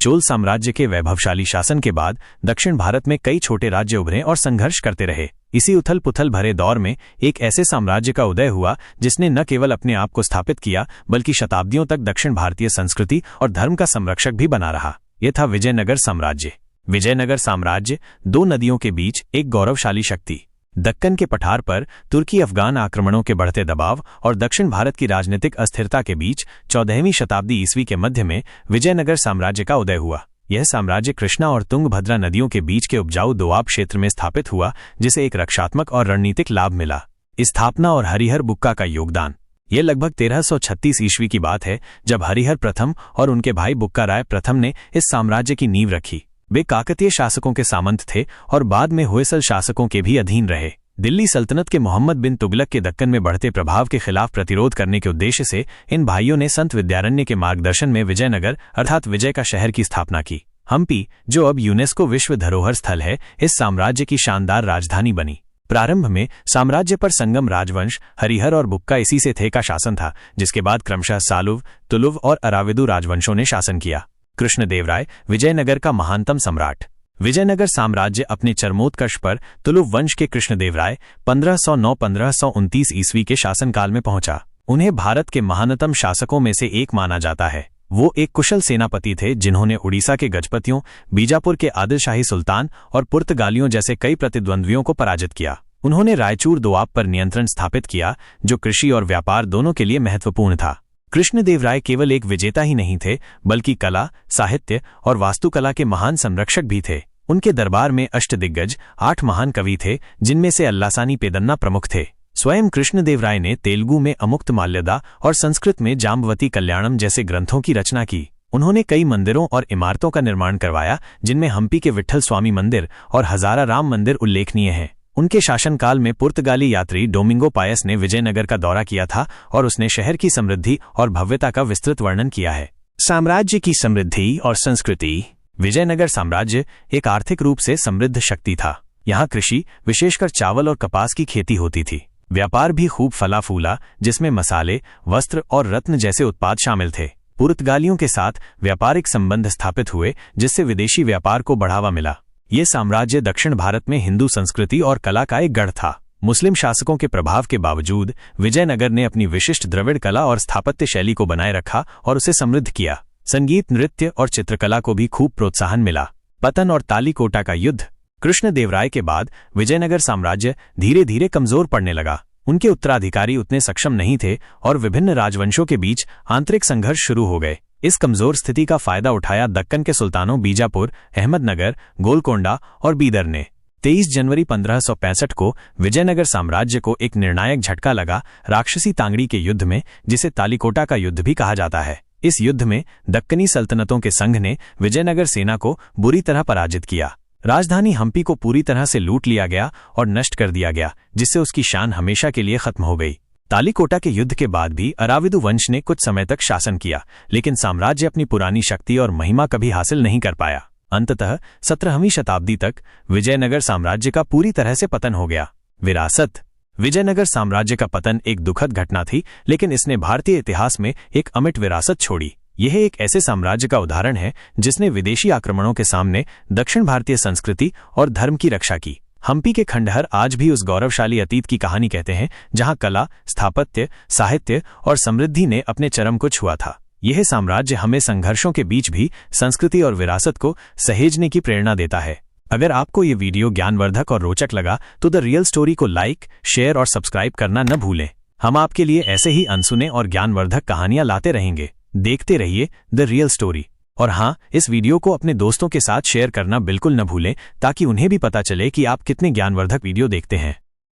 चोल साम्राज्य के वैभवशाली शासन के बाद दक्षिण भारत में कई छोटे राज्य उभरे और संघर्ष करते रहे। इसी उथल पुथल भरे दौर में एक ऐसे साम्राज्य का उदय हुआ जिसने न केवल अपने आप को स्थापित किया बल्कि शताब्दियों तक दक्षिण भारतीय संस्कृति और धर्म का संरक्षक भी बना रहा। यह था विजयनगर साम्राज्य। विजयनगर साम्राज्य दो नदियों के बीच एक गौरवशाली शक्ति। दक्कन के पठार पर तुर्की अफगान आक्रमणों के बढ़ते दबाव और दक्षिण भारत की राजनीतिक अस्थिरता के बीच 14वीं शताब्दी ईस्वी के मध्य में विजयनगर साम्राज्य का उदय हुआ। यह साम्राज्य कृष्णा और तुंगभद्रा नदियों के बीच के उपजाऊ दोआब क्षेत्र में स्थापित हुआ, जिसे एक रक्षात्मक और रणनीतिक लाभ मिला। स्थापना और हरिहर बुक्का का योगदान। यह लगभग 1336 ईस्वी की बात है जब हरिहर प्रथम और उनके भाई बुक्का राय प्रथम ने इस साम्राज्य की नींव रखी। वे काकतीय शासकों के सामंत थे और बाद में होयसल शासकों के भी अधीन रहे। दिल्ली सल्तनत के मोहम्मद बिन तुगलक के दक्कन में बढ़ते प्रभाव के खिलाफ प्रतिरोध करने के उद्देश्य से इन भाइयों ने संत विद्यारण्य के मार्गदर्शन में विजयनगर अर्थात विजय का शहर की स्थापना की। हम्पी, जो अब यूनेस्को विश्व धरोहर स्थल है, इस साम्राज्य की शानदार राजधानी बनी। प्रारंभ में साम्राज्य पर संगम राजवंश हरिहर और बुक्का इसी से थे का शासन था, जिसके बाद क्रमशः सालुव, तुलुव और अराविदु राजवंशों ने शासन किया। कृष्णदेवराय विजयनगर का महानतम सम्राट। विजयनगर साम्राज्य अपने चरमोत्कर्ष पर तुलुव वंश के कृष्णदेवराय 1509-1529 ईस्वी के शासनकाल में पहुंचा। उन्हें भारत के महानतम शासकों में से एक माना जाता है। वो एक कुशल सेनापति थे जिन्होंने उड़ीसा के गजपतियों, बीजापुर के आदिलशाही सुल्तान और पुर्तगालियों जैसे कई प्रतिद्वंद्वियों को पराजित किया। उन्होंने रायचूर दोआब पर नियंत्रण स्थापित किया, जो कृषि और व्यापार दोनों के लिए महत्वपूर्ण था। कृष्णदेवराय केवल एक विजेता ही नहीं थे, बल्कि कला, साहित्य और वास्तुकला के महान संरक्षक भी थे। उनके दरबार में अष्टदिग्गज 8 महान कवि थे, जिनमें से अल्लासानी पेदन्ना प्रमुख थे। स्वयं कृष्णदेवराय ने तेलुगु में अमुक्तमाल्यदा और संस्कृत में जाम्बवती कल्याणम जैसे ग्रंथों की रचना की। उन्होंने कई मंदिरों और इमारतों का निर्माण करवाया, जिनमें हम्पी के विट्ठल स्वामी मंदिर और हजारा राम मंदिर उल्लेखनीय हैं। उनके शासनकाल में पुर्तगाली यात्री डोमिंगो पायस ने विजयनगर का दौरा किया था और उसने शहर की समृद्धि और भव्यता का विस्तृत वर्णन किया है। साम्राज्य की समृद्धि और संस्कृति। विजयनगर साम्राज्य एक आर्थिक रूप से समृद्ध शक्ति था। यहाँ कृषि, विशेषकर चावल और कपास की खेती होती थी। व्यापार भी खूब फला फूला, जिसमें मसाले, वस्त्र और रत्न जैसे उत्पाद शामिल थे। पुर्तगालियों के साथ व्यापारिक संबंध स्थापित हुए, जिससे विदेशी व्यापार को बढ़ावा मिला। ये साम्राज्य दक्षिण भारत में हिंदू संस्कृति और कला का एक गढ़ था। मुस्लिम शासकों के प्रभाव के बावजूद विजयनगर ने अपनी विशिष्ट द्रविड़ कला और स्थापत्य शैली को बनाए रखा और उसे समृद्ध किया। संगीत, नृत्य और चित्रकला को भी खूब प्रोत्साहन मिला। पतन और तालीकोटा का युद्ध। कृष्णदेवराय के बाद विजयनगर साम्राज्य धीरे धीरे कमजोर पड़ने लगा। उनके उत्तराधिकारी उतने सक्षम नहीं थे और विभिन्न राजवंशों के बीच आंतरिक संघर्ष शुरू हो गए। इस कमजोर स्थिति का फायदा उठाया दक्कन के सुल्तानों बीजापुर, अहमदनगर, गोलकोंडा और बीदर ने। 23 जनवरी 1565 को विजयनगर साम्राज्य को एक निर्णायक झटका लगा राक्षसी तांगड़ी के युद्ध में, जिसे तालीकोटा का युद्ध भी कहा जाता है। इस युद्ध में दक्कनी सल्तनतों के संघ ने विजयनगर सेना को बुरी तरह पराजित किया। राजधानी हम्पी को पूरी तरह से लूट लिया गया और नष्ट कर दिया गया, जिससे उसकी शान हमेशा के लिए खत्म हो गई। तालीकोटा के युद्ध के बाद भी अराविदु वंश ने कुछ समय तक शासन किया, लेकिन साम्राज्य अपनी पुरानी शक्ति और महिमा कभी हासिल नहीं कर पाया। अंततः 17वीं शताब्दी तक विजयनगर साम्राज्य का पूरी तरह से पतन हो गया। विरासत। विजयनगर साम्राज्य का पतन एक दुखद घटना थी, लेकिन इसने भारतीय इतिहास में एक अमिट विरासत छोड़ी। यह एक ऐसे साम्राज्य का उदाहरण है जिसने विदेशी आक्रमणों के सामने दक्षिण भारतीय संस्कृति और धर्म की रक्षा की। हम्पी के खंडहर आज भी उस गौरवशाली अतीत की कहानी कहते हैं, जहां कला, स्थापत्य, साहित्य और समृद्धि ने अपने चरम को छुआ था। यह साम्राज्य हमें संघर्षों के बीच भी संस्कृति और विरासत को सहेजने की प्रेरणा देता है। अगर आपको ये वीडियो ज्ञानवर्धक और रोचक लगा तो द रियल स्टोरी को लाइक, शेयर और सब्सक्राइब करना न भूलें। हम आपके लिए ऐसे ही अनसुने और ज्ञानवर्धक कहानियां लाते रहेंगे। देखते रहिए द रियल स्टोरी। और हाँ, इस वीडियो को अपने दोस्तों के साथ शेयर करना बिल्कुल न भूलें, ताकि उन्हें भी पता चले कि आप कितने ज्ञानवर्धक वीडियो देखते हैं।